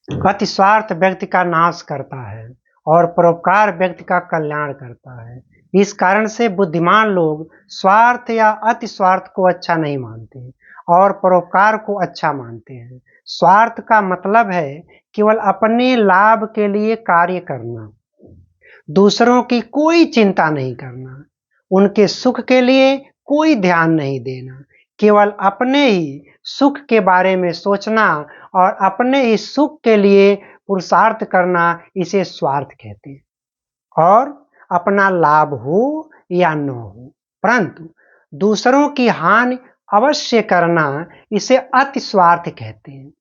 अति स्वार्थ व्यक्ति का नाश करता है और परोपकार व्यक्ति का कल्याण करता है। इस कारण से बुद्धिमान लोग स्वार्थ या अति स्वार्थ को अच्छा नहीं मानते और परोपकार को अच्छा मानते हैं। स्वार्थ का मतलब है केवल अपने लाभ के लिए कार्य करना, दूसरों की कोई चिंता नहीं करना, उनके सुख के लिए कोई ध्यान नहीं देना, केवल अपने ही सुख के बारे में सोचना और अपने ही सुख के लिए पुरुषार्थ करना, इसे स्वार्थ कहते हैं। और अपना लाभ हो या न हो, परंतु दूसरों की हानि अवश्य करना, इसे अति स्वार्थ कहते हैं।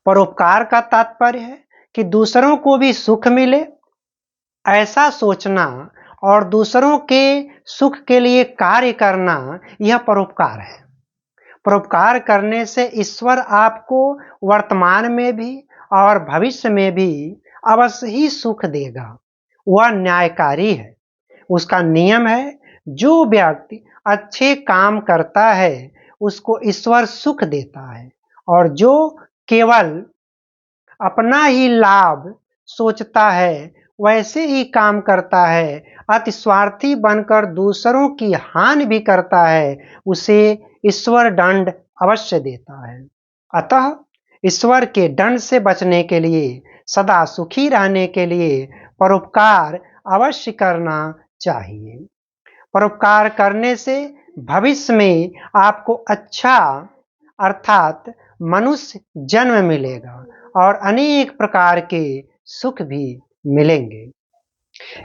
परोपकार का तात्पर्य है कि दूसरों को भी सुख मिले, ऐसा सोचना और दूसरों के सुख के लिए कार्य करना, यह परोपकार है। परोपकार करने से ईश्वर आपको वर्तमान में भी और भविष्य में भी अवश्य ही सुख देगा। वह न्यायकारी है। उसका नियम है, जो व्यक्ति अच्छे काम करता है उसको ईश्वर सुख देता है, और जो केवल अपना ही लाभ सोचता है वैसे ही काम करता है, अति स्वार्थी बनकर दूसरों की हानि भी करता है, उसे ईश्वर दंड अवश्य देता है। अतः ईश्वर के दंड से बचने के लिए, सदा सुखी रहने के लिए परोपकार अवश्य करना चाहिए। परोपकार करने से भविष्य में आपको अच्छा अर्थात मनुष्य जन्म मिलेगा और अनेक प्रकार के सुख भी मिलेंगे।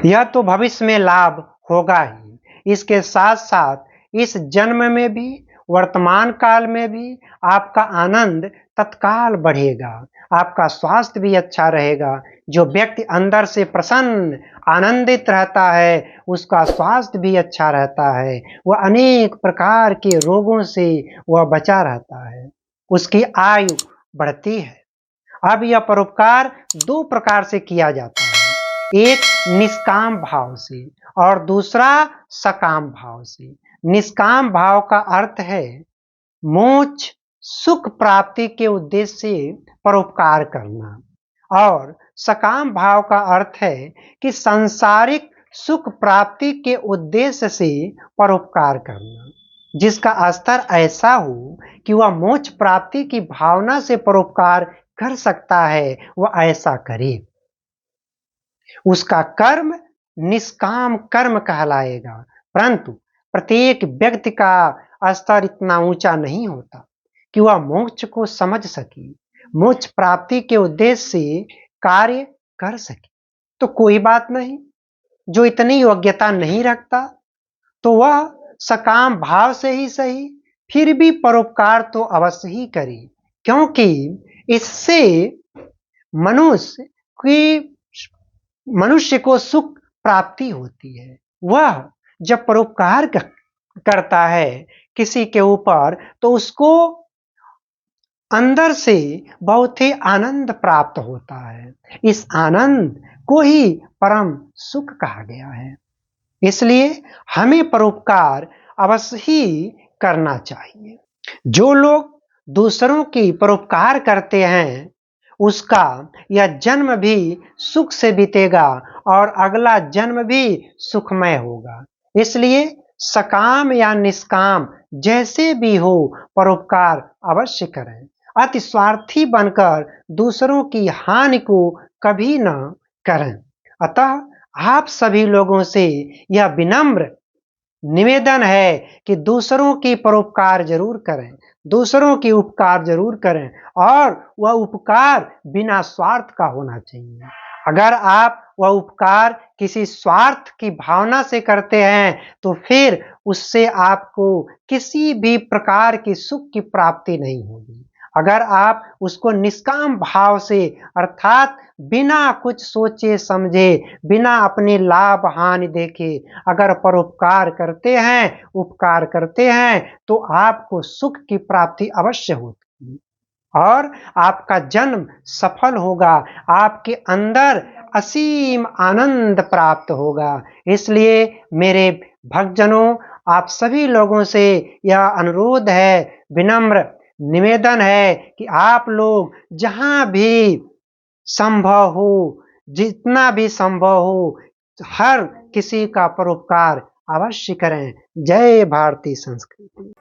यह तो भविष्य में लाभ होगा ही, इसके साथ साथ इस जन्म में भी, वर्तमान काल में भी आपका आनंद तत्काल बढ़ेगा, आपका स्वास्थ्य भी अच्छा रहेगा। जो व्यक्ति अंदर से प्रसन्न आनंदित रहता है, उसका स्वास्थ्य भी अच्छा रहता है, वह अनेक प्रकार के रोगों से वह बचा रहता है, उसकी आयु बढ़ती है। अब यह परोपकार दो प्रकार से किया जाता है, एक निष्काम भाव से और दूसरा सकाम भाव से। निष्काम भाव का अर्थ है मोक्ष सुख प्राप्ति के उद्देश्य से परोपकार करना, और सकाम भाव का अर्थ है कि सांसारिक सुख प्राप्ति के उद्देश्य से परोपकार करना। जिसका स्तर ऐसा हो कि वह मोक्ष प्राप्ति की भावना से परोपकार कर सकता है, वह ऐसा करे। उसका कर्म निष्काम कर्म कहलाएगा। परंतु प्रत्येक व्यक्ति का स्तर इतना ऊंचा नहीं होता कि वह मोक्ष को समझ सके, मोक्ष प्राप्ति के उद्देश्य से कार्य कर सके। तो कोई बात नहीं, जो इतनी योग्यता नहीं रखता तो वह सकाम भाव से ही सही, फिर भी परोपकार तो अवश्य ही करे, क्योंकि इससे मनुष्य को सुख प्राप्ति होती है। वह जब परोपकार करता है किसी के ऊपर, तो उसको अंदर से बहुत ही आनंद प्राप्त होता है। इस आनंद को ही परम सुख कहा गया है। इसलिए हमें परोपकार अवश्य ही करना चाहिए। जो लोग दूसरों की परोपकार करते हैं, उसका यह जन्म भी सुख से बीतेगा और अगला जन्म भी सुखमय होगा। इसलिए सकाम या निष्काम जैसे भी हो, परोपकार अवश्य करें। अति स्वार्थी बनकर दूसरों की हानि को कभी न करें। अतः आप सभी लोगों से यह विनम्र निवेदन है कि दूसरों की परोपकार जरूर करें, दूसरों की उपकार जरूर करें, और वह उपकार बिना स्वार्थ का होना चाहिए। अगर आप वह उपकार किसी स्वार्थ की भावना से करते हैं, तो फिर उससे आपको किसी भी प्रकार की सुख की प्राप्ति नहीं होगी। अगर आप उसको निष्काम भाव से, अर्थात बिना कुछ सोचे समझे, बिना अपने लाभ हानि देखे अगर परोपकार करते हैं, उपकार करते हैं, तो आपको सुख की प्राप्ति अवश्य होती है और आपका जन्म सफल होगा, आपके अंदर असीम आनंद प्राप्त होगा। इसलिए मेरे भक्तजनों, आप सभी लोगों से यह अनुरोध है, विनम्र निवेदन है कि आप लोग जहां भी संभव हो, जितना भी संभव हो, हर किसी का परोपकार अवश्य करें। जय भारतीय संस्कृति।